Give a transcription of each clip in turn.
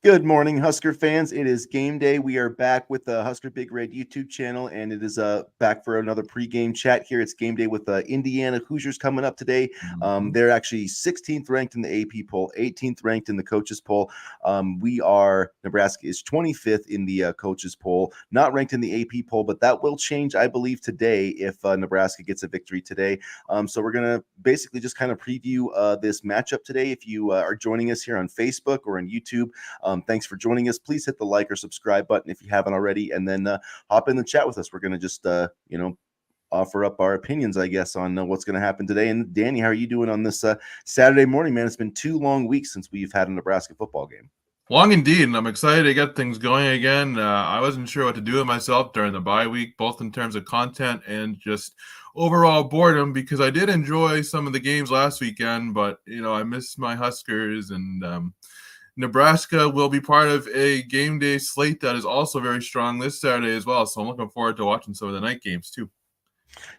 Good morning, Husker fans. It is game day. We are back with the Husker Big Red YouTube channel, and it is back for another pregame chat here. It's game day with Indiana Hoosiers coming up today. Mhm. They're actually 16th ranked in the AP poll, 18th ranked in the coaches poll. Nebraska is 25th in the coaches poll, not ranked in the AP poll, but that will change, I believe, today if Nebraska gets a victory today. So we're going to basically just kind of preview this matchup today. If you are joining us here on Facebook or on YouTube, thanks for joining us. Please hit the like or subscribe button if you haven't already, and then hop in the chat with us. We're going to just, offer up our opinions, I guess, on what's going to happen today. And Danny, how are you doing on this Saturday morning, man? It's been 2 long weeks since we've had a Nebraska football game. Long indeed, and I'm excited to get things going again. I wasn't sure what to do with myself during the bye week, both in terms of content and just overall boredom, because I did enjoy some of the games last weekend, but I missed my Huskers, and Nebraska will be part of a game day slate that is also very strong this Saturday as well. So I'm looking forward to watching some of the night games too.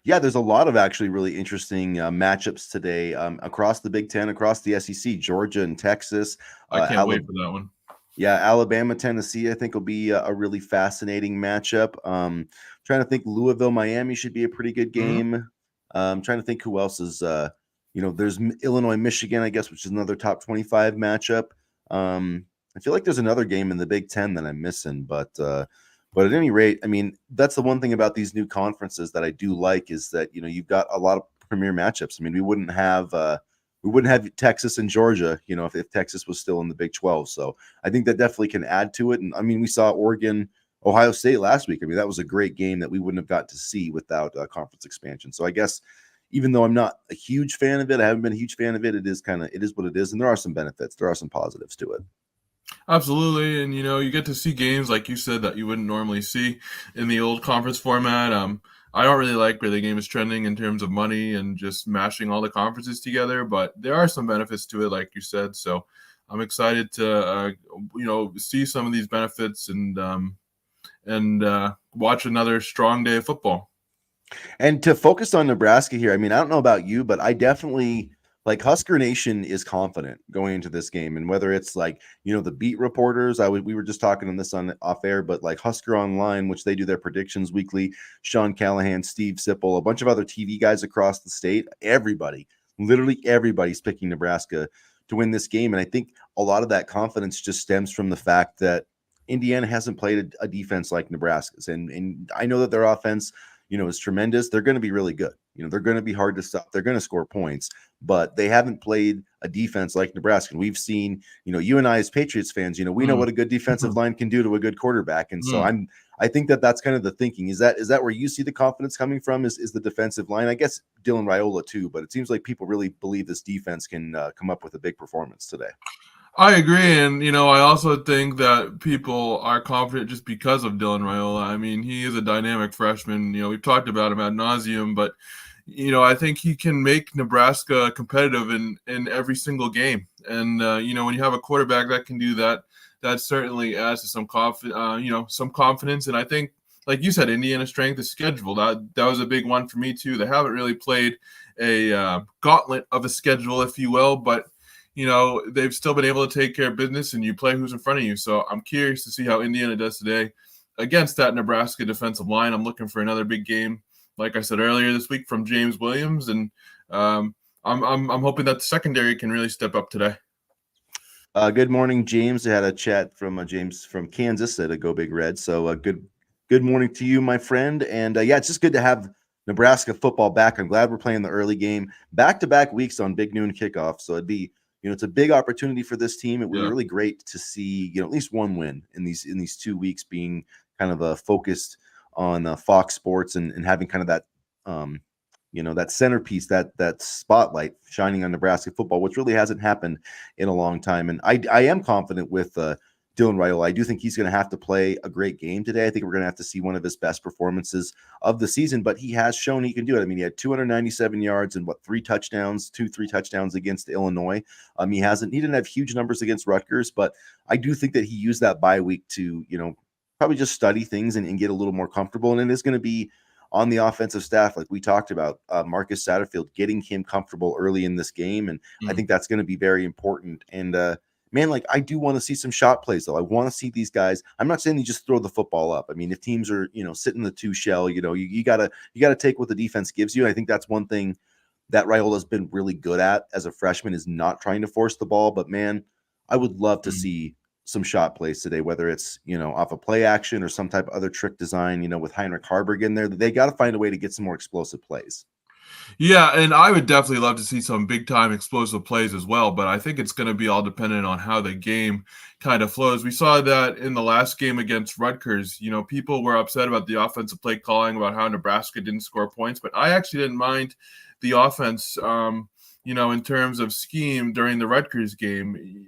Yeah, there's a lot of actually really interesting matchups today across the Big Ten, across the SEC, Georgia and Texas, I can't wait Alabama. for that one. Yeah, Alabama, Tennessee, I think will be a really fascinating matchup. Trying to think, Louisville, Miami should be a pretty good Mhm. game. Trying to think who else is, there's Illinois, Michigan, I guess, which is another top 25 matchup. I feel like there's another game in the Big Ten that I'm missing, but at any rate, I mean, that's the one thing about these new conferences that I do like is that you've got a lot of premier matchups. I mean, we wouldn't have Texas and Georgia, if Texas was still in the Big 12. So I think that definitely can add to it. And I mean, we saw Oregon, Ohio State last week. I mean, that was a great game that we wouldn't have got to see without conference expansion. So I guess even though I'm not a huge fan of it, I haven't been a huge fan of it. It is what it is, and there are some benefits. There are some positives to it. Absolutely, and you get to see games like you said that you wouldn't normally see in the old conference format. I don't really like where the game is trending in terms of money and just mashing all the conferences together, but there are some benefits to it, like you said. So I'm excited to see some of these benefits and watch another strong day of football. And to focus on Nebraska here, I mean, I don't know about you, but I definitely like Husker Nation is confident going into this game. And whether it's like, the beat reporters, we were just talking on this on off air, but like Husker Online, which they do their predictions weekly, Sean Callahan, Steve Sipple, a bunch of other TV guys across the state, literally everybody's picking Nebraska to win this game. And I think a lot of that confidence just stems from the fact that Indiana hasn't played a defense like Nebraska's. And I know that their offense is tremendous. They're going to be really good. They're going to be hard to stop. They're going to score points, but they haven't played a defense like Nebraska. And we've seen, you and I as Patriots fans, we know Mm. what a good defensive line can do to a good quarterback. And so Mm. I think that that's kind of the thinking. Is that where you see the confidence coming from? Is the defensive line? I guess Dylan Raiola too, but it seems like people really believe this defense can come up with a big performance today. I agree, and I also think that people are confident just because of Dylan Raiola. I mean, he is a dynamic freshman. We've talked about him ad nauseum, but I think he can make Nebraska competitive in every single game. And when you have a quarterback that can do that, that certainly adds to some some confidence. And I think, like you said, Indiana's strength is schedule. That was a big one for me too. They haven't really played a gauntlet of a schedule, if you will, but they've still been able to take care of business, and you play who's in front of you. So I'm curious to see how Indiana does today against that Nebraska defensive line. I'm looking for another big game, like I said earlier this week, from James Williams, and I'm hoping that the secondary can really step up today. Good morning, James. I had a chat from James from Kansas at a Go Big Red. So good morning to you, my friend. And yeah, it's just good to have Nebraska football back. I'm glad we're playing the early game, back-to-back weeks on Big Noon kickoff. So it'd be it's a big opportunity for this team. It would be Yeah. really great to see at least one win in these 2 weeks, being kind of focused on Fox Sports and having kind of that that centerpiece, that spotlight shining on Nebraska football, which really hasn't happened in a long time. And I am confident with Dylan Raiola. I do think he's going to have to play a great game today. I think we're going to have to see one of his best performances of the season, but he has shown he can do it. I mean, he had 297 yards and 3 touchdowns against Illinois. He didn't have huge numbers against Rutgers, but I do think that he used that bye week to, probably just study things and get a little more comfortable. And it is going to be on the offensive staff, like we talked about, Marcus Satterfield, getting him comfortable early in this game. And I Mm. think that's going to be very important. And man, like I do want to see some shot plays though. I want to see these guys. I'm not saying they just throw the football up. I mean, if teams are, sitting in the two shell, you gotta take what the defense gives you. I think that's one thing that Raiola's been really good at as a freshman is not trying to force the ball. But man, I would love to see some shot plays today, whether it's, off a play action or some type of other trick design, with Heinrich Harburg in there. They got to find a way to get some more explosive plays. Yeah, and I would definitely love to see some big time explosive plays as well, but I think it's going to be all dependent on how the game kind of flows. We saw that in the last game against Rutgers. People were upset about the offensive play calling, about how Nebraska didn't score points, but I actually didn't mind the offense, in terms of scheme during the Rutgers game.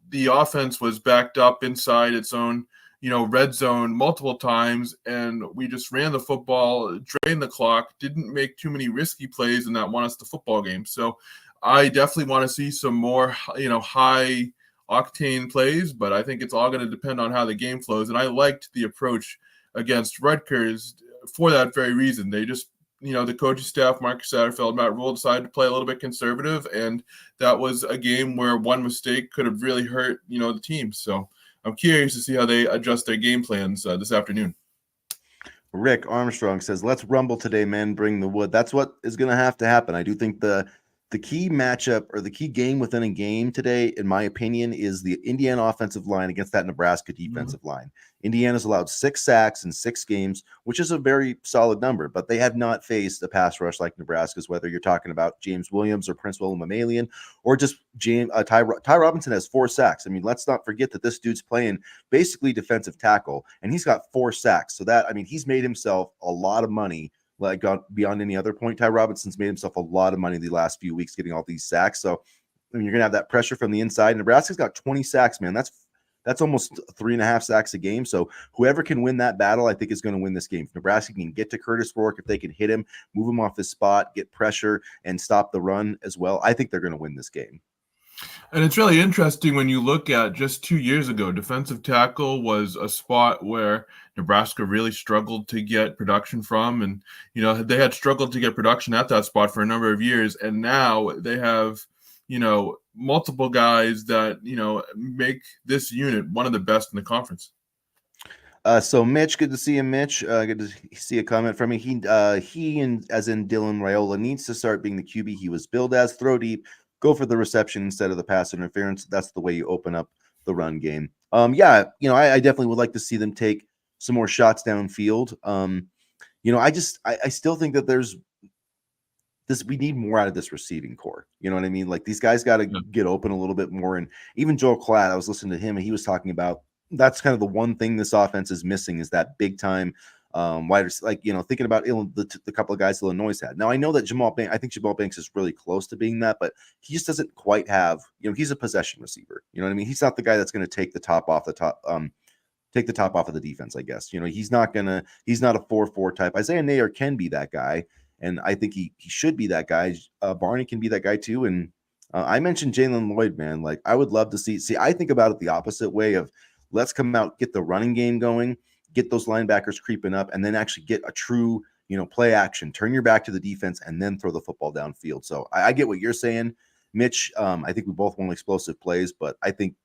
The offense was backed up inside its own red zone multiple times, and we just ran the football, drained the clock, didn't make too many risky plays, and that won us the football game. So I definitely want to see some more, high octane plays, but I think it's all going to depend on how the game flows. And I liked the approach against Rutgers for that very reason. They just, the coaching staff, Marcus Satterfield, Matt Rule, decided to play a little bit conservative, and that was a game where one mistake could have really hurt, the team. So I'm curious to see how they adjust their game plans this afternoon. Rick Armstrong says, "Let's rumble today, man. Bring the wood." That's what is going to have to happen. I do think the key matchup or the key game within a game today, in my opinion, is the Indiana offensive line against that Nebraska defensive line. Indiana's allowed 6 sacks in 6 games, which is a very solid number, but they have not faced a pass rush like Nebraska's, whether you're talking about James Williams or Prince William Mamalian or just Ty Robinson has 4 sacks. I mean, let's not forget that this dude's playing basically defensive tackle, and he's got 4 sacks. So that, I mean, he's made himself a lot of money. Like beyond any other point, Ty Robinson's made himself a lot of money the last few weeks getting all these sacks. So I mean, you're gonna have that pressure from the inside. Nebraska's got 20 sacks, man. That's almost 3.5 sacks a game. So whoever can win that battle, I think, is going to win this game. If Nebraska can get to Curtis Rourke, if they can hit him, move him off his spot, get pressure, and stop the run as well, I think they're going to win this game. And it's really interesting when you look at just 2 years ago, defensive tackle was a spot where Nebraska really struggled to get production from. And, they had struggled to get production at that spot for a number of years. And now they have, multiple guys that, make this unit one of the best in the conference. So Mitch, good to see you, Mitch. Good to see a comment from me. He and as in Dylan Raiola needs to start being the QB he was billed as. Throw deep, go for the reception instead of the pass interference. That's the way you open up the run game. I definitely would like to see them take some more shots downfield. I still think that there's this. We need more out of this receiving core. You know what I mean? Like these guys got to get open a little bit more. And even Joel Klatt, I was listening to him, and he was talking about that's kind of the one thing this offense is missing is that big time wide, thinking about the couple of guys Illinois had. Now I know that I think Jamal Banks is really close to being that, but he just doesn't quite have, he's a possession receiver. You know what I mean? He's not the guy that's going to take the top off of the defense, I guess. He's not a 4-4 type. Isaiah Nayer can be that guy, and I think he should be that guy. Barney can be that guy too. And I mentioned Jalen Lloyd, man. Like I would love to see, I think about it the opposite way of let's come out, get the running game going, get those linebackers creeping up, and then actually get a true, play action, turn your back to the defense, and then throw the football downfield. So I get what you're saying, Mitch. I think we both want explosive plays, but I think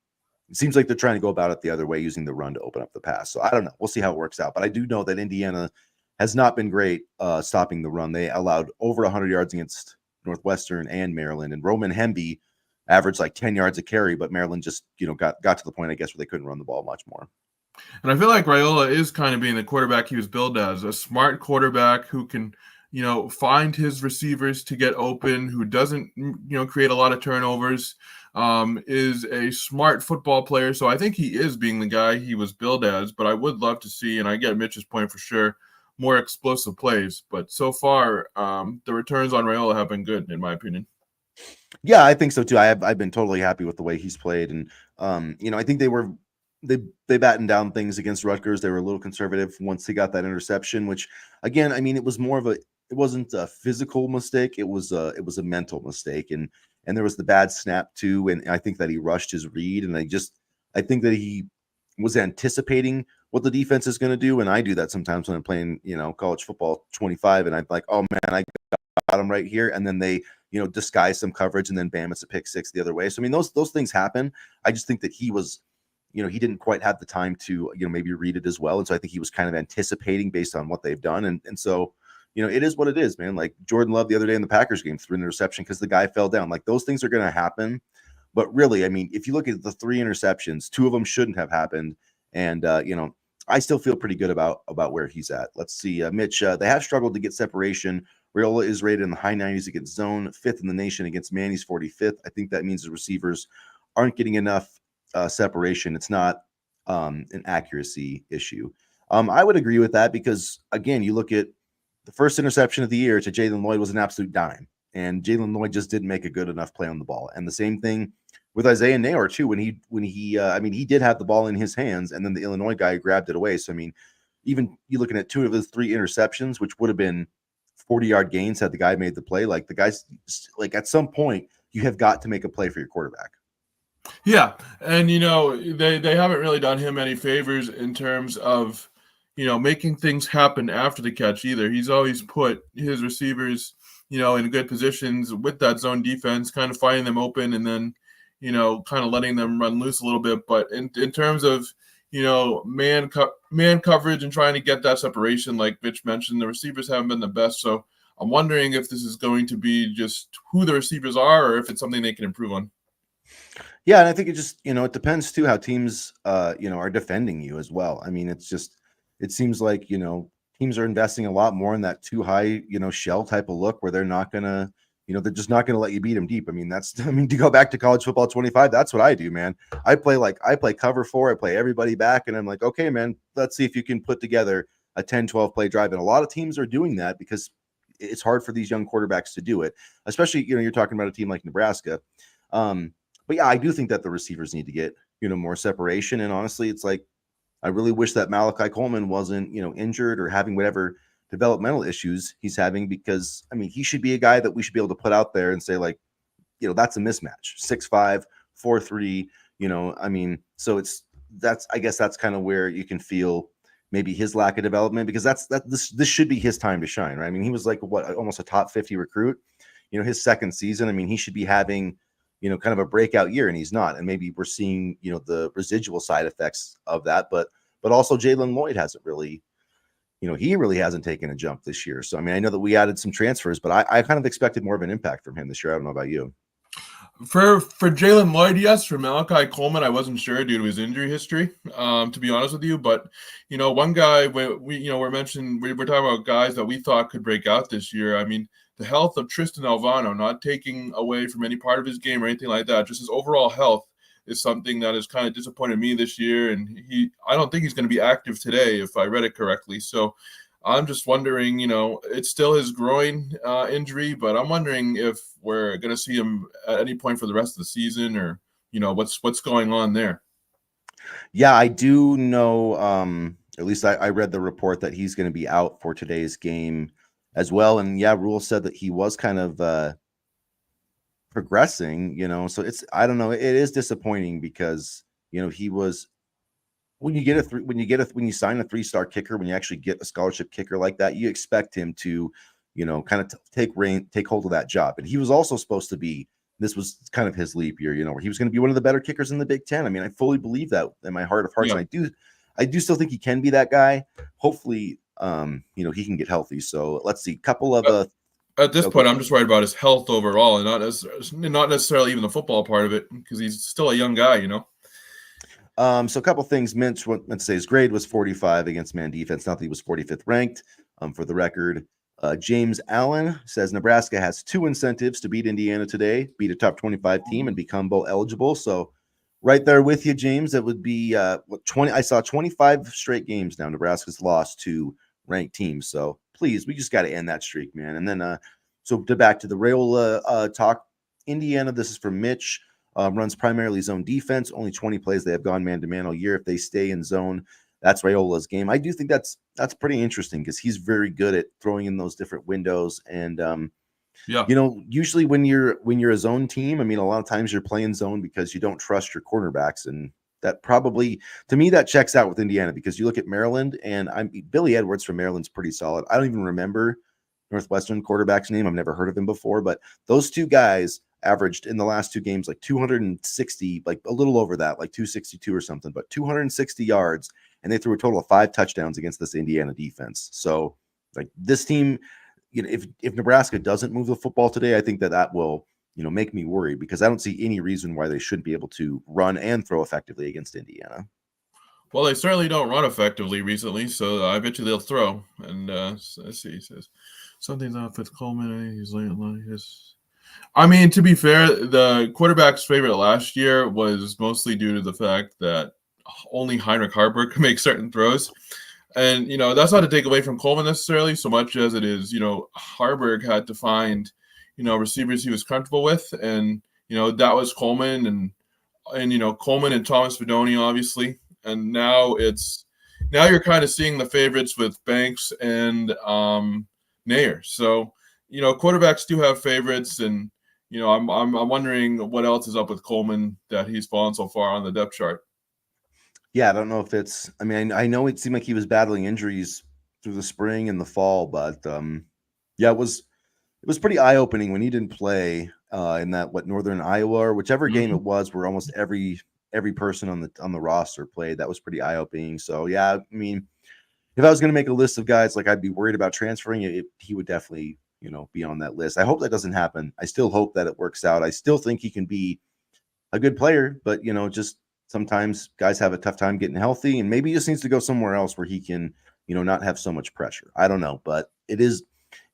it seems like they're trying to go about it the other way, using the run to open up the pass. So I don't know. We'll see how it works out. But I do know that Indiana has not been great stopping the run. They allowed over 100 yards against Northwestern and Maryland, and Roman Hemby averaged like 10 yards a carry, but Maryland just, got to the point, I guess, where they couldn't run the ball much more. And I feel like Raiola is kind of being the quarterback he was billed as, a smart quarterback who can, find his receivers to get open, who doesn't, create a lot of turnovers, is a smart football player. So I think he is being the guy he was billed as, but I would love to see, and I get Mitch's point for sure, more explosive plays. But so far, the returns on Raiola have been good, in my opinion. Yeah, I think so too. I've been totally happy with the way he's played, and I think they battened down things against Rutgers. They were a little conservative once they got that interception, which again, I mean, it wasn't a physical mistake. It was a mental mistake, and there was the bad snap too. And I think that he rushed his read, and I think that he was anticipating what the defense is going to do, and I do that sometimes when I'm playing, college football 25, and I'm like, oh man, I him right here, and then they disguise some coverage, and then bam, it's a pick six the other way. So I mean, those things happen. I just think that he was, he didn't quite have the time to maybe read it as well, and so I think he was kind of anticipating based on what they've done, and so it is what it is, man. Like Jordan Love the other day in the Packers game threw an interception because the guy fell down. Like those things are going to happen. But really, I mean, if you look at the 3 interceptions, 2 of them shouldn't have happened. And, I still feel pretty good about where he's at. Let's see. Mitch, they have struggled to get separation. Raiola is rated in the high 90s against zone, 5th in the nation against man. He's 45th. I think that means the receivers aren't getting enough separation. It's not an accuracy issue. I would agree with that because, again, you look at the first interception of the year to Jalen Lloyd was an absolute dime. And Jalen Lloyd just didn't make a good enough play on the ball. And the same thing with Isaiah Naylor too. When he did have the ball in his hands, and then the Illinois guy grabbed it away. So I mean, even you looking at 2 of his 3 interceptions, which would have been 40-yard gains had the guy made the play. Like the guys, like at some point, you have got to make a play for your quarterback. Yeah, and they haven't really done him any favors in terms of making things happen after the catch either. He's always put his receivers in good positions with that zone defense, kind of finding them open and then, kind of letting them run loose a little bit. But in terms of, man coverage and trying to get that separation, like Mitch mentioned, the receivers haven't been the best. So I'm wondering if this is going to be just who the receivers are or if it's something they can improve on. Yeah, and I think it just, it depends too how teams, are defending you as well. I mean, it seems like, teams are investing a lot more in that too high, shell type of look where they're not gonna, they're just not gonna let you beat them deep. I mean, to go back to college football 25, that's what I do, man. I play cover 4, I play everybody back, and I'm like, okay, man, let's see if you can put together a 10, 12 play drive. And a lot of teams are doing that because it's hard for these young quarterbacks to do it, especially, you're talking about a team like Nebraska. But yeah, I do think that the receivers need to get, more separation. And honestly, it's like, I really wish that Malachi Coleman wasn't, injured or having whatever developmental issues he's having, because I mean, he should be a guy that we should be able to put out there and say, like, that's a mismatch. 6'5", 4'3", I mean, so I guess that's kind of where you can feel maybe his lack of development, because this should be his time to shine, right? I mean, he was like almost a top 50 recruit, his second season. I mean, he should be having kind of a breakout year, and he's not. And maybe we're seeing, the residual side effects of that. But also Jalen Lloyd hasn't really, he really hasn't taken a jump this year. So, I mean, I know that we added some transfers, but I kind of expected more of an impact from him this year. I don't know about you. For Jalen Lloyd, yes. For Malachi Coleman, I wasn't sure due to his injury history, to be honest with you. But, one guy, we're talking about guys that we thought could break out this year. I mean, the health of Tristan Alvano, not taking away from any part of his game or anything like that, just his overall health is something that has kind of disappointed me this year. And I don't think he's going to be active today, if I read it correctly. So I'm just wondering, it's still his groin injury, but I'm wondering if we're going to see him at any point for the rest of the season, or, what's going on there. Yeah, I do know, at least I read the report that he's going to be out for today's game as well. And yeah, Rule said that he was kind of progressing, so I don't know. It is disappointing because, he was, when you sign a 3-star kicker, when you actually get a scholarship kicker like that, you expect him to, kind of take hold of that job. And he was also supposed to be, this was kind of his leap year, where he was going to be one of the better kickers in the Big Ten. I mean, I fully believe that in my heart of hearts. Yeah. And I do still think he can be that guy. Hopefully, he can get healthy. So let's see, couple of at this point, I'm just worried about his health overall, and not necessarily even the football part of it, because he's still a young guy, So a couple things. Mitch went to say his grade was 45 against man defense. Not that he was 45th ranked. For the record, James Allen says Nebraska has 2 incentives to beat Indiana today: beat a top 25 team and become bowl eligible. So right there with you, James. That would be 20. I saw 25 straight games now Nebraska's lost to ranked teams. So please, we just got to end that streak, man. And then so back to the Raiola talk. Indiana, this is from Mitch. Runs primarily zone defense. Only 20 plays they have gone man-to-man all year. If they stay in zone, that's Raiola's game. I do think that's pretty interesting because he's very good at throwing in those different windows. And yeah, usually when you're a zone team, I mean, a lot of times you're playing zone because you don't trust your cornerbacks, and that probably, to me, that checks out with Indiana, because you look at Maryland, and Billy Edwards from Maryland's pretty solid. I don't even remember Northwestern quarterback's name. I've never heard of him before, but those two guys averaged in the last two games like 260, like a little over that, like 262 or something, but 260 yards, and they threw a total of 5 touchdowns against this Indiana defense. So like this team, if Nebraska doesn't move the football today, I think that will make me worry, because I don't see any reason why they shouldn't be able to run and throw effectively against Indiana. Well, they certainly don't run effectively recently, so I bet you they'll throw. And let's see, he says something's off with Coleman. He's late. I mean, to be fair, the quarterback's favorite last year was mostly due to the fact that only Heinrich Haarberg can make certain throws. And, that's not to take away from Coleman necessarily so much as it is, Haarberg had to find, receivers he was comfortable with. And, that was Coleman and Coleman and Thomas Fidone, obviously. And now you're kind of seeing the favorites with Banks and Nair. So, quarterbacks do have favorites, and I'm wondering what else is up with Coleman that he's fallen so far on the depth chart. Yeah, I don't know if it's. I mean, I know it seemed like he was battling injuries through the spring and the fall, but yeah, it was pretty eye opening when he didn't play in that Northern Iowa or whichever game it was, where almost every person on the roster played. That was pretty eye opening. So yeah, I mean, if I was going to make a list of guys like I'd be worried about transferring, he would definitely be on that list. I hope that doesn't happen. I still hope that it works out. I still think he can be a good player, but just sometimes guys have a tough time getting healthy, and maybe he just needs to go somewhere else where he can not have so much pressure. I don't know, but it is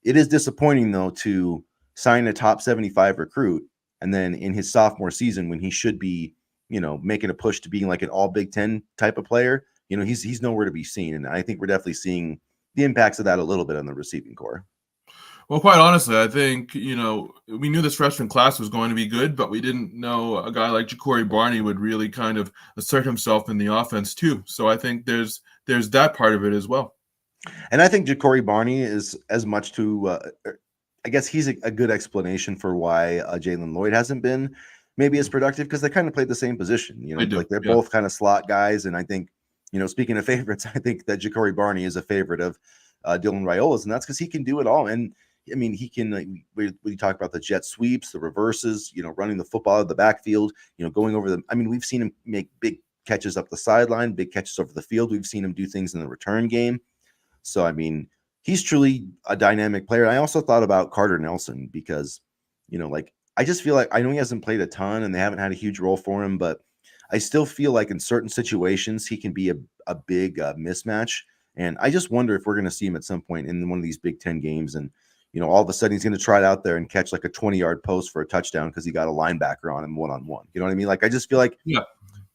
disappointing though to sign a top 75 recruit, and then in his sophomore season, when he should be making a push to being like an all Big Ten type of player, he's nowhere to be seen. And I think we're definitely seeing the impacts of that a little bit on the receiving core. Well, quite honestly, I think, we knew this freshman class was going to be good, but we didn't know a guy like Ja'Cory Barney would really kind of assert himself in the offense too. So I think there's that part of it as well. And I think Ja'Cory Barney is as much to, I guess he's a good explanation for why Jalen Lloyd hasn't been maybe as productive, because they kind of played the same position. They're both kind of slot guys. And I think, speaking of favorites, I think that Ja'Cory Barney is a favorite of Dylan Raiola's, and that's because he can do it all. And I mean, he can, we talk about the jet sweeps, the reverses, running the football out of the backfield, going over them. I mean, we've seen him make big catches up the sideline, big catches over the field. We've seen him do things in the return game. So, I mean, he's truly a dynamic player. I also thought about Carter Nelson because, I just feel like, I know he hasn't played a ton and they haven't had a huge role for him, but I still feel like in certain situations, he can be a big mismatch. And I just wonder if we're going to see him at some point in one of these Big Ten games. And, all of a sudden he's going to try it out there and catch like a 20-yard post for a touchdown because he got a linebacker on him one-on-one. You know what I mean? Like, I just feel like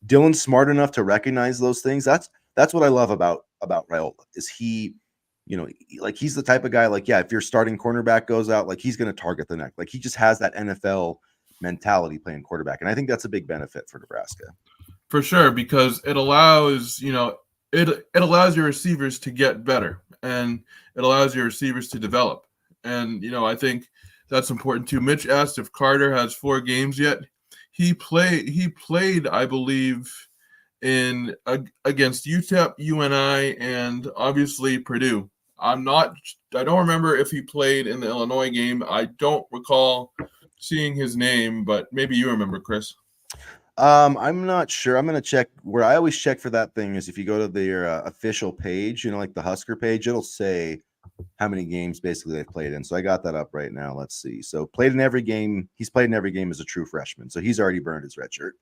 Dylan's smart enough to recognize those things. That's what I love about Raiola is he, he's the type of guy, like, yeah, if your starting cornerback goes out, like he's going to target the neck. Like he just has that NFL mentality playing quarterback. And I think that's a big benefit for Nebraska. For sure, because it allows, it allows your receivers to get better, and it allows your receivers to develop. And, I think that's important too. Mitch asked if Carter has 4 games yet. He played, I believe, against UTEP, UNI, and obviously Purdue. I don't remember if he played in the Illinois game. I don't recall seeing his name, but maybe you remember, Chris. I'm not sure. I'm going to check. Where I always check for that thing is if you go to their official page, like the Husker page, it'll say how many games basically they've played in. So I got that up right now. Let's see. So played in every game. He's played in every game as a true freshman. So he's already burned his red shirt.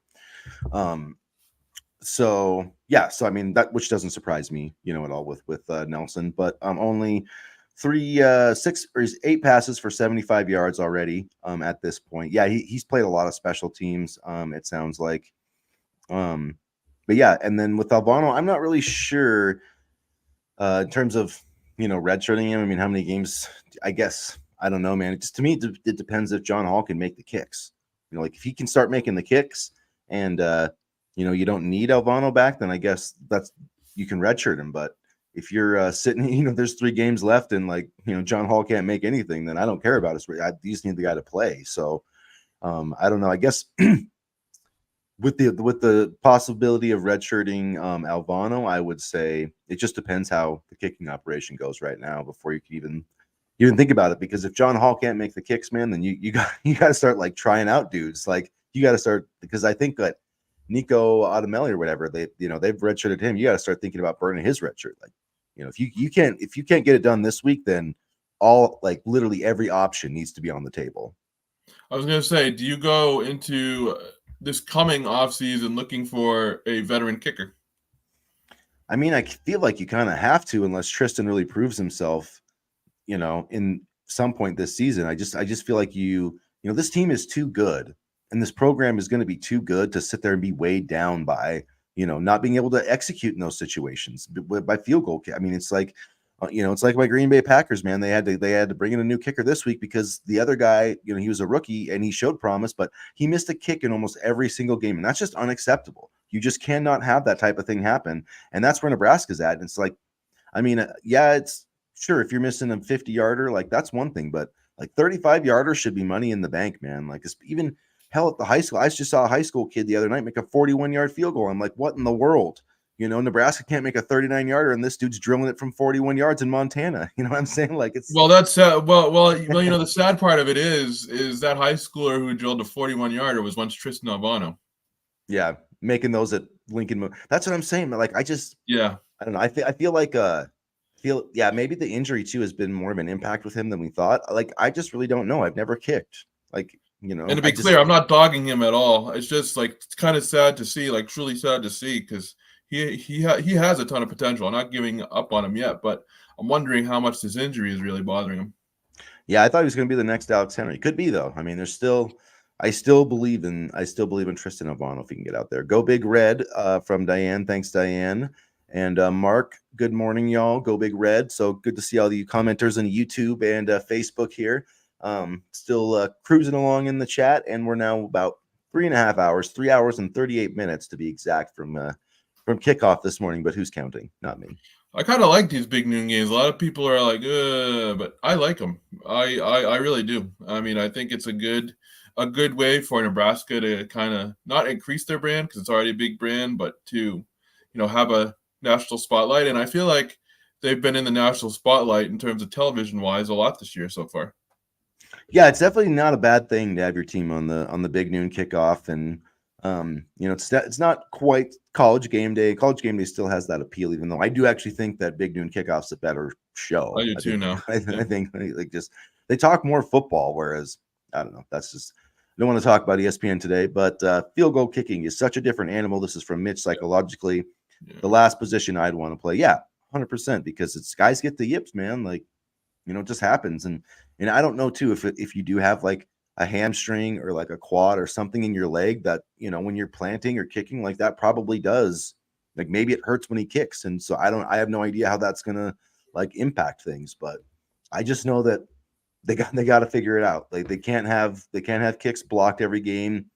So yeah. So I mean that, which doesn't surprise me, at all with Nelson. But only 8 passes for 75 yards already. At this point, yeah, he's played a lot of special teams. It sounds like. But yeah, and then with Albano, I'm not really sure in terms of redshirting him. I mean, how many games? I guess I don't know, man. It just, to me, it depends if John Hall can make the kicks. Like if he can start making the kicks, and you don't need Albano back, then I guess you can redshirt him. But if you're sitting, there's 3 games left, and John Hall can't make anything, then I don't care about it. I just need the guy to play. So I don't know. I guess with the possibility of redshirting Albano, I would say it just depends how the kicking operation goes right now before you can even you didn't think about it, because if John Hall can't make the kicks, man, then you got to start like trying out dudes. Like you got to start, because I think that Nico Otomeli or whatever, they've redshirted him. You got to start thinking about burning his red shirt. Like, if you can't get it done this week, then all, like, literally every option needs to be on the table. I was going to say, do you go into this coming offseason looking for a veteran kicker? I mean, I feel like you kind of have to, unless Tristan really proves himself, in some point this season. I just feel like this team is too good, and this program is going to be too good to sit there and be weighed down by, not being able to execute in those situations by field goal. I mean, it's like, it's like my Green Bay Packers, man. They had to bring in a new kicker this week because the other guy, he was a rookie and he showed promise, but he missed a kick in almost every single game, and that's just unacceptable. You just cannot have that type of thing happen, and that's where Nebraska's at. And it's like, I mean, yeah, it's sure if you're missing a 50-yarder, like that's one thing, but like 35-yarder should be money in the bank, man. Like, even hell, at the high school, I just saw a high school kid the other night make a 41-yard field goal. I'm like, what in the world? Nebraska can't make a 39-yarder, and this dude's drilling it from 41 yards in Montana. You know what I'm saying? Like, it's that's the sad part of it is that high schooler who drilled a 41-yarder was once Tristan Albano. Yeah, making those at Lincoln. That's what I'm saying. Like, I don't know. I feel like maybe the injury too has been more of an impact with him than we thought. Like, I just really don't know. I've never kicked. Like, and to be clear, I'm not dogging him at all. It's just like, it's kind of sad to see, like truly sad to see, because he has a ton of potential. I'm not giving up on him yet, but I'm wondering how much this injury is really bothering him. Yeah, I thought he was going to be the next Alex Henry. Could be, though. I mean, I still believe in Tristan Albano if he can get out there. Go Big Red from Diane. Thanks, Diane. And Mark, good morning, y'all. Go Big Red. So good to see all the commenters on YouTube and Facebook here. Still cruising along in the chat, and we're now about 3.5 hours, 3 hours and 38 minutes to be exact from kickoff this morning. But who's counting? Not me. I kind of like these big noon games. A lot of people are like, but I like them. I really do. I mean, I think it's a good way for Nebraska to kind of not increase their brand, because it's already a big brand, but to, have a national spotlight. And I feel like they've been in the national spotlight in terms of television wise a lot this year so far. Yeah, it's definitely not a bad thing to have your team on the big noon kickoff, and it's not quite College Game Day. College Game Day still has that appeal, even though I do actually think that big noon kickoff's a better show. I do too now. I think like just they talk more football, whereas I don't know. That's just, I don't want to talk about ESPN today, but field goal kicking is such a different animal. This is from Mitch. Psychologically, the last position I'd want to play. Yeah, 100%, because it's guys get the yips, man. Like, it just happens, and I don't know too if you do have like a hamstring or like a quad or something in your leg that, when you're planting or kicking, like that probably does, like maybe it hurts when he kicks. And so I have no idea how that's going to like impact things, but I just know that they got to figure it out. Like they can't have kicks blocked every game,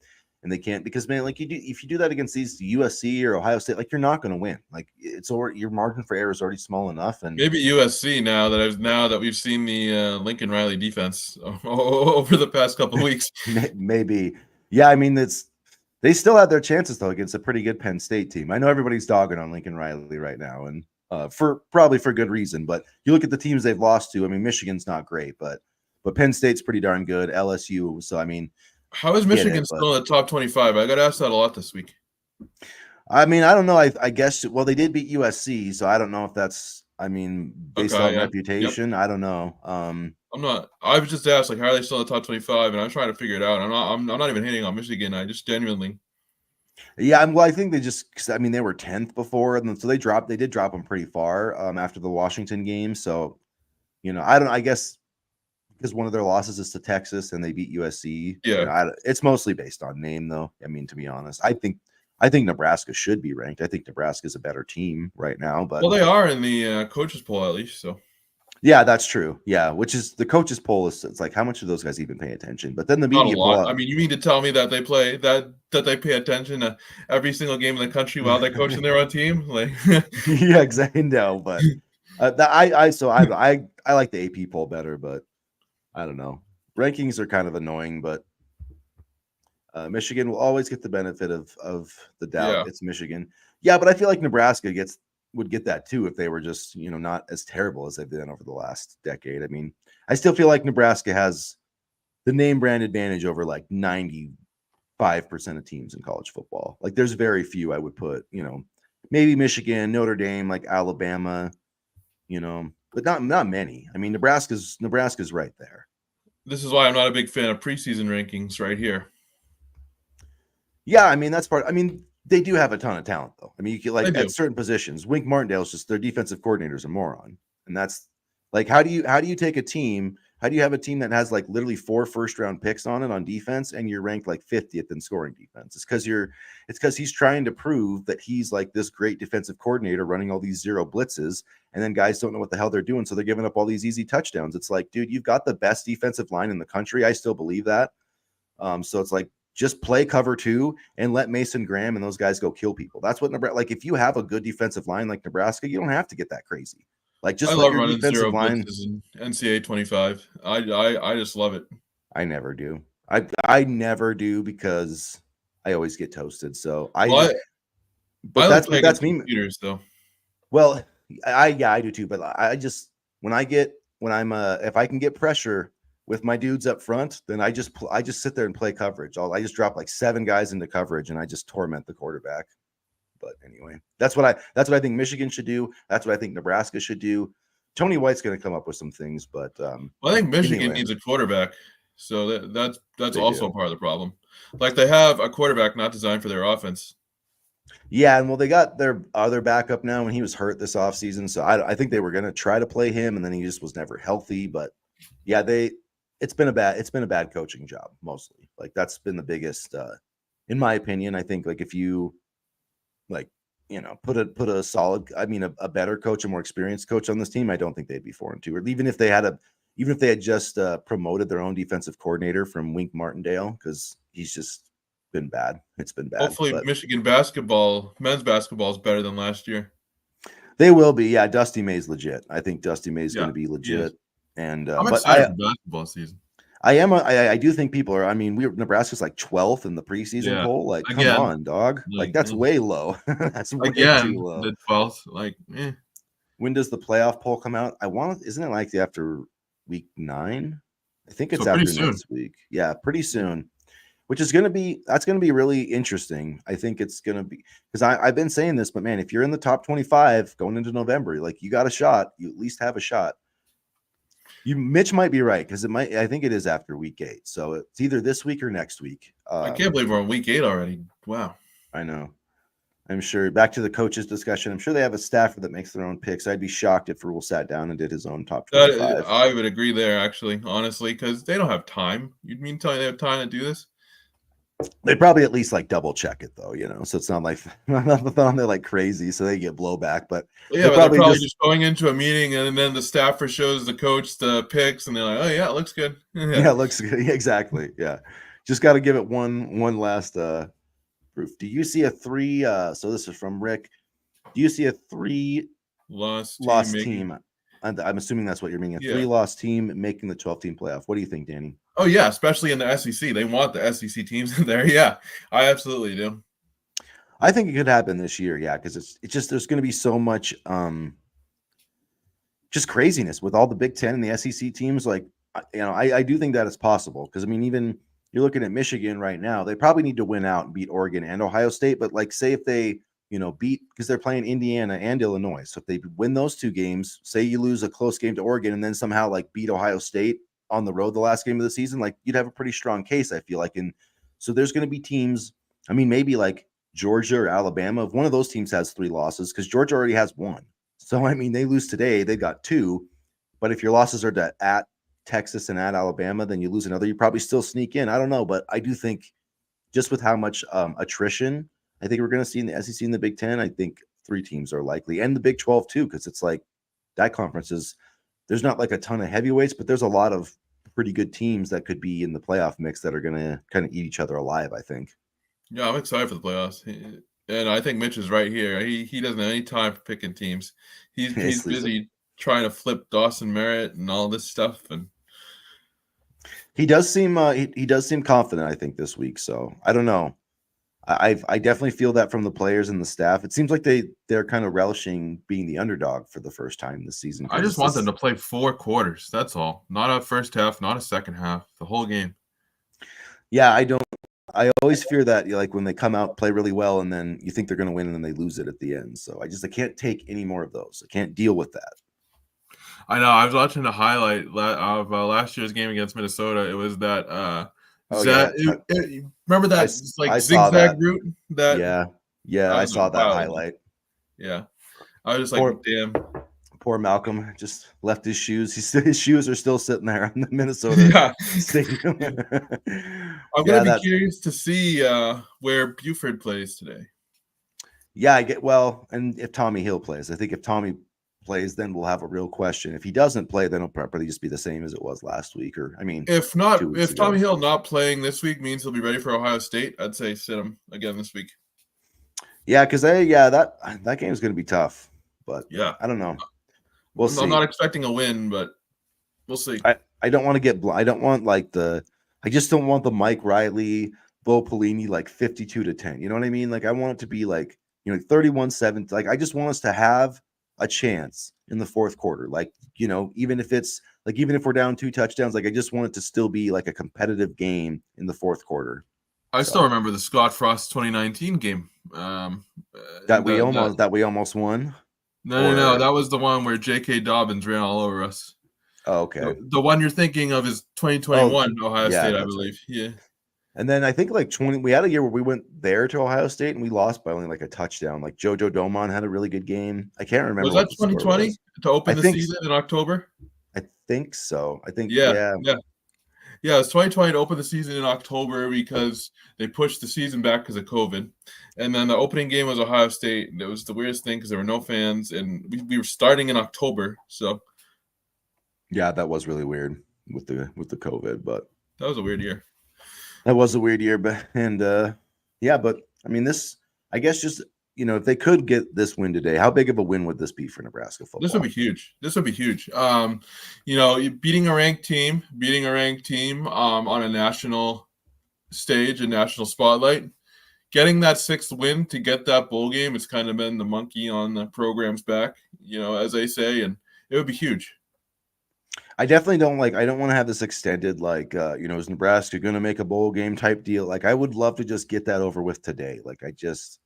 and they can't, because, man, like if you do that against these USC or Ohio State, like you're not going to win. Like it's already, your margin for error is already small enough. And maybe USC now that we've seen the Lincoln Riley defense over the past couple of weeks. Maybe. Yeah, I mean, they still have their chances though against a pretty good Penn State team. I know everybody's dogging on Lincoln Riley right now, and probably for good reason. But you look at the teams they've lost to. I mean, Michigan's not great, but Penn State's pretty darn good. LSU. So I mean, how is Michigan still in the top 25? I got asked that a lot this week. I mean, I don't know. I guess, well, they did beat USC, so I don't know if that's, I mean, based on reputation. Yep. I don't know. I was just asked, like, how are they still in the top 25? And I'm trying to figure it out. I'm not even hating on Michigan. I just genuinely. Yeah, well, I think they were 10th before, and so they did drop them pretty far after the Washington game. So, I guess because one of their losses is to Texas and they beat USC. Yeah. It's mostly based on name, though. I mean, to be honest, I think Nebraska should be ranked. I think Nebraska is a better team right now. But they are in the coaches poll at least. So yeah, that's true. Yeah, which is the coaches poll is, it's like, how much do those guys even pay attention? But then the media poll. I mean, you mean to tell me that they play that they pay attention to every single game in the country while they're coaching their own team? Like, yeah, exactly. No, but I like the AP poll better, but I don't know. Rankings are kind of annoying, but Michigan will always get the benefit of the doubt. Yeah. It's Michigan. Yeah, but I feel like Nebraska gets would get that too if they were just, not as terrible as they've been over the last decade. I mean, I still feel like Nebraska has the name brand advantage over like 95% of teams in college football. Like there's very few I would put, maybe Michigan, Notre Dame, like Alabama, but not many. I mean, Nebraska's right there. This is why I'm not a big fan of preseason rankings right here. Yeah, I mean that's part. I mean, they do have a ton of talent though. I mean, you can like They do. at certain positions. Wink Martindale's just their defensive coordinator's a moron, and that's like how do you take a team? How do you have a team that has like literally 4 first-round picks on it on defense, and you're ranked like 50th in scoring defense? It's because he's trying to prove that he's like this great defensive coordinator running all these zero blitzes, and then guys don't know what the hell they're doing, so they're giving up all these easy touchdowns. It's like, dude, you've got the best defensive line in the country. I still believe that. So it's like just play cover 2 and let Mason Graham and those guys go kill people. That's what Nebraska, like if you have a good defensive line like Nebraska, you don't have to get that crazy. Like just I let love your running defensive zero line. blitzes in NCAA 25. I just love it. I never do. I never do because I always get toasted. So I like that's me. Computers though. Well, I do too. But I just when I'm if I can get pressure with my dudes up front, then I just sit there and play coverage. I just drop like 7 guys into coverage and I just torment the quarterback. But anyway, that's what I think Michigan should do. That's what I think Nebraska should do. Tony White's going to come up with some things, but I think Michigan needs a quarterback, so that's also do. part of the problem. Like they have a quarterback not designed for their offense. Yeah, and well, they got their other backup now, and he was hurt this offseason, so I think they were going to try to play him, and then he just was never healthy. But yeah, it's been a bad coaching job mostly. Like that's been the biggest, in my opinion. I think like if you like put a solid, I mean a better coach, a more experienced coach on this team, I don't think they'd be 4-2. Or even if they had just promoted their own defensive coordinator from Wink Martindale, because he's just been bad. It's been bad. Hopefully, Michigan men's basketball is better than last year. They will be. Yeah, Dusty May's legit. I think Dusty May's going to be legit. And I'm excited for basketball season. I do think people are. I mean, Nebraska's like 12th in the preseason poll. Like, come on, dog. Like that's way low. That's way too low. The 12th. Like, when does the playoff poll come out? Isn't it like after week 9? I think it's after next week. Yeah, pretty soon. Which is that's going to be really interesting. I think it's going to be because I've been saying this, but man, if you're in the top 25 going into November, like you got a shot. You at least have a shot. Mitch might be right because I think it is after week 8. So it's either this week or next week. I can't believe we're on week 8 already. Wow. I know. I'm sure. Back to the coaches discussion. I'm sure they have a staffer that makes their own picks. I'd be shocked if Rule sat down and did his own top 25. I would agree there, actually, honestly, because they don't have time. You mean tell me they have time to do this? They probably at least like double check it though, so it's not like they're like crazy, so they get blowback. But yeah, they're probably just going into a meeting and then the staffer shows the coach the picks and they're like, oh yeah, it looks good. Yeah, it looks good. Exactly. Yeah, just got to give it one last proof. Do you see a 3? So this is from Rick. Do you see a 3 lost team? I'm assuming that's what you're meaning. A 3-loss team making the 12-team playoff. What do you think, Danny? Oh yeah, especially in the SEC. They want the SEC teams in there. Yeah, I absolutely do. I think it could happen this year. Yeah, because it's just there's going to be so much just craziness with all the Big Ten and the SEC teams. Like I do think that it's possible because I mean even you're looking at Michigan right now. They probably need to win out and beat Oregon and Ohio State. But like say if they beat because they're playing Indiana and Illinois. So if they win those 2 games, say you lose a close game to Oregon and then somehow like beat Ohio State on the road the last game of the season, like you'd have a pretty strong case, I feel like. And so there's going to be teams, I mean, maybe like Georgia or Alabama. If one of those teams has 3 losses, because Georgia already has 1. So, I mean, they lose today, they've got 2. But if your losses are at Texas and at Alabama, then you lose another, you probably still sneak in. I don't know. But I do think just with how much attrition I think we're going to see in the SEC and the Big Ten, I think 3 teams are likely. And the Big 12 too, because it's like that conference there's not like a ton of heavyweights, but there's a lot of pretty good teams that could be in the playoff mix that are going to kind of eat each other alive, I think. Yeah, I'm excited for the playoffs. And I think Mitch is right here. He doesn't have any time for picking teams. He's busy trying to flip Dawson Merritt and all this stuff. And he does seem confident, I think, this week. So I don't know. I definitely feel that from the players and the staff. It seems like they're kind of relishing being the underdog for the first time this season I because just it's want them this. to play 4 quarters. That's all. Not a first half, not a second half. The whole game. Yeah, I don't. I always fear that like when they come out play really well and then you think they're going to win and then they lose it at the end. So I can't take any more of those. I can't deal with that. I know. I was watching the highlight of last year's game against Minnesota. It was that Oh yeah, remember I that like I saw zigzag that. route that Yeah, yeah, that I was a saw that wild. highlight. Yeah, I was just like, Poor damn. poor Malcolm just left his shoes. His shoes are still sitting there on the Minnesota Yeah, stadium. I'm gonna Yeah, be that. curious to see where Buford plays today. Yeah, I get well, and if Tommy Hill plays, I think if Tommy plays, then we'll have a real question. If he doesn't play, then it'll probably just be the same as it was last week, or I mean, If 2 weeks if Tommy ago. Hill not playing this week means he'll be ready for Ohio State, I'd say sit him again this week. Yeah, because that game is going to be tough, but Yeah, I don't know. We'll I'm not see. expecting a win, but we'll see. I don't want to get. I don't want like the. I just don't want the Mike Riley, Bo Pelini like 52-10. You know what I mean? Like I want it to be like 31-7. Like I just want us to have a chance in the fourth quarter. Like even if it's like even if we're down 2 touchdowns, like I just want it to still be like a competitive game in the fourth quarter. I still So remember the Scott Frost 2019 game. that we The almost that we almost won, no, or that was the one where J.K. Dobbins ran all over us. oh, okay. The one you're thinking of is Oh 2021 Ohio yeah, State, I that's right. believe. Yeah. And then I think like 20, we had a year where we went there to Ohio State and we lost by only like a touchdown. Like Jojo Domon had a really good game. I can't Was remember that what the score 2020 was. to I open the think season in October? I think so. I think Yeah, yeah. yeah. Yeah, it's 2020 to open the season in October because they pushed the season back because of COVID. And then the opening game was Ohio State. And it was the weirdest thing because there were no fans, and we were starting in October. So Yeah, that was really weird with the COVID, but that was a weird year. that was a weird year. But yeah, but I mean this I guess just if they could get this win today, how big of a win would this be for Nebraska This would be football? huge. This would be huge. Beating a ranked team, on a national stage, a national spotlight, getting that sixth win to get that bowl game, it's kind of been the monkey on the program's back, as they say, and it would be huge. I definitely don't I don't want to have this extended is Nebraska going to make a bowl game type deal? Like I would love to just get that over with today. Like I just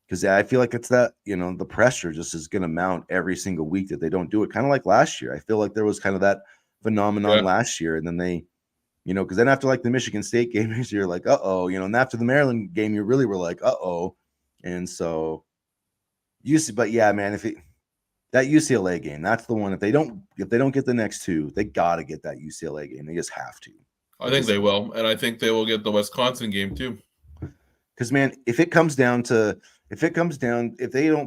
because I feel like it's that, the pressure just is going to mount every single week that they don't do it. Kind of like last year. I feel like there was kind of that phenomenon Yeah, last year and then they because then after like the Michigan State game, you're like, uh-oh, and after the Maryland game, you really were like, uh-oh. And so you see, but yeah, man, that UCLA game, that's the one. If they don't get the next two, they got to get that UCLA game. They just have to. I think they will, and I think they will get the Wisconsin game too. Because man, if they don't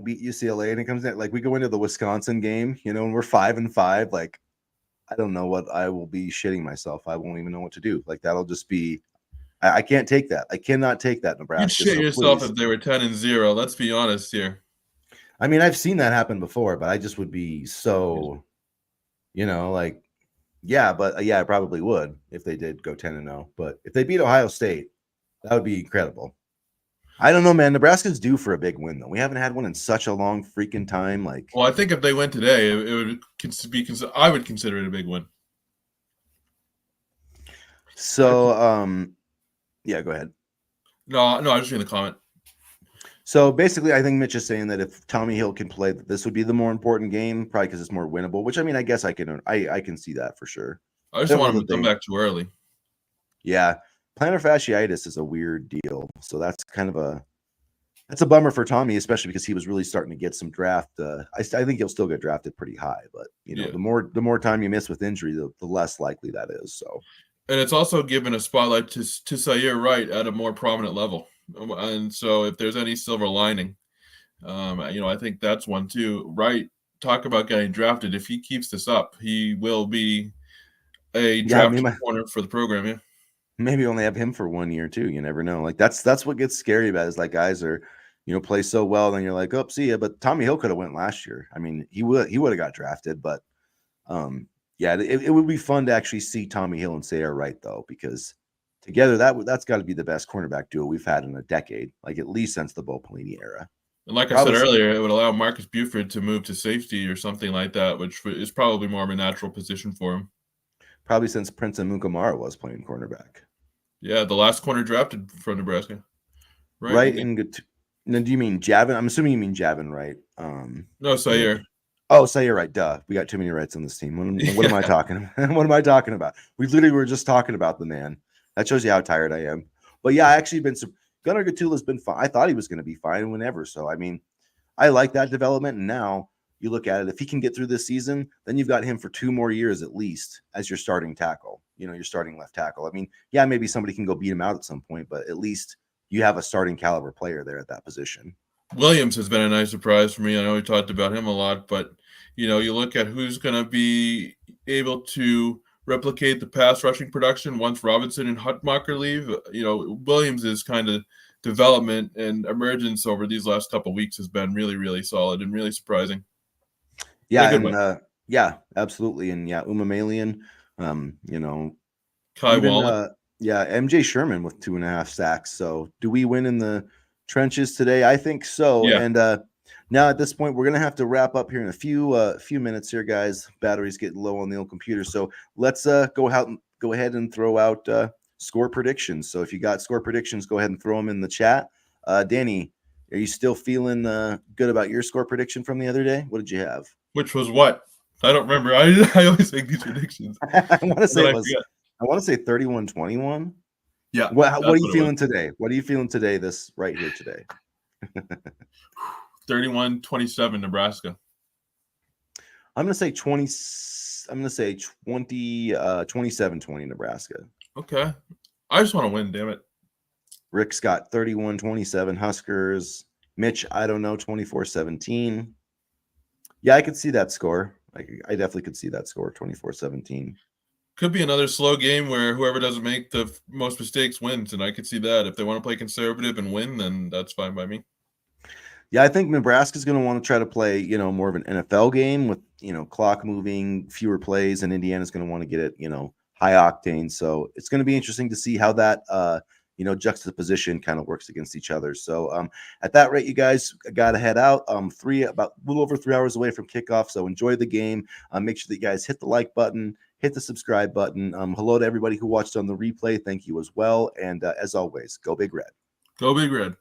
beat UCLA and it comes down like we go into the Wisconsin game, and we're 5-5, like I don't know what I will be shitting myself. I won't even know what to do. Like that'll just be. I can't take that. I cannot take that, You'd Nebraska. shit So yourself please. if they were 10-0. Let's be honest here. I mean, I've seen that happen before, but I just would be so, like, yeah, but yeah, I probably would if they did go 10-0. But if they beat Ohio State, that would be incredible. I don't know, man. Nebraska's due for a big win, though. We haven't had one in such a long freaking time. Like, Well, I think if they win today, it would be. I would consider it a big win. so, yeah, go ahead. No, I was just reading the comment. So basically, I think Mitch is saying that if Tommy Hill can play, that this would be the more important game, probably because it's more winnable. Which I mean, I guess I can see that for sure. I just That don't want was him the to come thing. back too early. Yeah, plantar fasciitis is a weird deal. So that's kind of that's a bummer for Tommy, especially because he was really starting to get some draft. I think he'll still get drafted pretty high, but Yeah. the more time you miss with injury, the less likely that is. So, And it's also given a spotlight to Sayer Wright at a more prominent level. And so if there's any silver lining, I think that's one too. Wright, talk about getting drafted. If he keeps this up, he will be a yeah, drafted corner for the program. Yeah. maybe only have him for 1 year too. You never know. Like that's what gets scary about it, is like guys are play so well, then you're like, oh, see ya. But Tommy Hill could have went last year. I mean, he would have got drafted, but yeah, it would be fun to actually see Tommy Hill and Sayer Wright though, because together, that's got to be the best cornerback duo we've had in a decade, like at least since the Bo Pelini era. And like I said Probably, earlier, it would allow Marcus Buford to move to safety or something like that, which is probably more of a natural position for him. probably since Prince Amukamara was playing cornerback. Yeah, the last corner drafted from Nebraska. Right. Wait. And good. Now, do you mean Javin? I'm assuming you mean Javin, right? No, Sayer. Oh, so you're right. Duh. We got too many rights on this team. What am I talking about? What am I talking about? We literally were just talking about the man. That shows you how tired I am. But yeah, I actually been Gunnar Gatula's been fine. I thought he was going to be fine whenever. So I mean, I like that development. And now you look at it, if he can get through this season, then you've got him for 2 more years at least as your starting tackle. Your starting left tackle. I mean, yeah, maybe somebody can go beat him out at some point, but at least you have a starting caliber player there at that position. Williams has been a nice surprise for me. I know we talked about him a lot, but you look at who's going to be able to replicate the pass rushing production once Robinson and Hutmacher leave. Williams' kind of development and emergence over these last couple of weeks has been really, really solid and really surprising. Yeah, and yeah, absolutely, and yeah, Malian, Kai even Wallen. MJ Sherman with 2.5 sacks. So, do we win in the trenches today? I think so. Yeah. And now at this point, we're gonna have to wrap up here in a few minutes here, guys. Battery's getting low on the old computer, so let's go ahead and throw out score predictions. So, if you got score predictions, go ahead and throw them in the chat. Danny, are you still feeling good about your score prediction from the other day? What did you have? Which was what? I don't remember. I always make these predictions. I want to say it was. I want to say 31-21. Yeah. What are you feeling today? What are you feeling today? This right here today. 31-27 Nebraska. I'm going to say 20. I'm going to say 27-20 Nebraska. Okay. I just want to win, damn it. Rick's got 31-27 Huskers. Mitch, I don't know, 24-17. Yeah, I could see that score. I definitely could see that score, 24-17. Could be another slow game where whoever doesn't make the most mistakes wins, and I could see that. If they want to play conservative and win, then that's fine by me. Yeah, I think Nebraska's going to want to try to play, more of an NFL game with, clock moving, fewer plays, and Indiana's going to want to get it, high octane. So it's going to be interesting to see how that, juxtaposition kind of works against each other. So at that rate, you guys got to head out. About a little over 3 hours away from kickoff. So enjoy the game. Make sure that you guys hit the like button, hit the subscribe button. Hello to everybody who watched on the replay. Thank you as well. And as always, go Big Red. Go Big Red.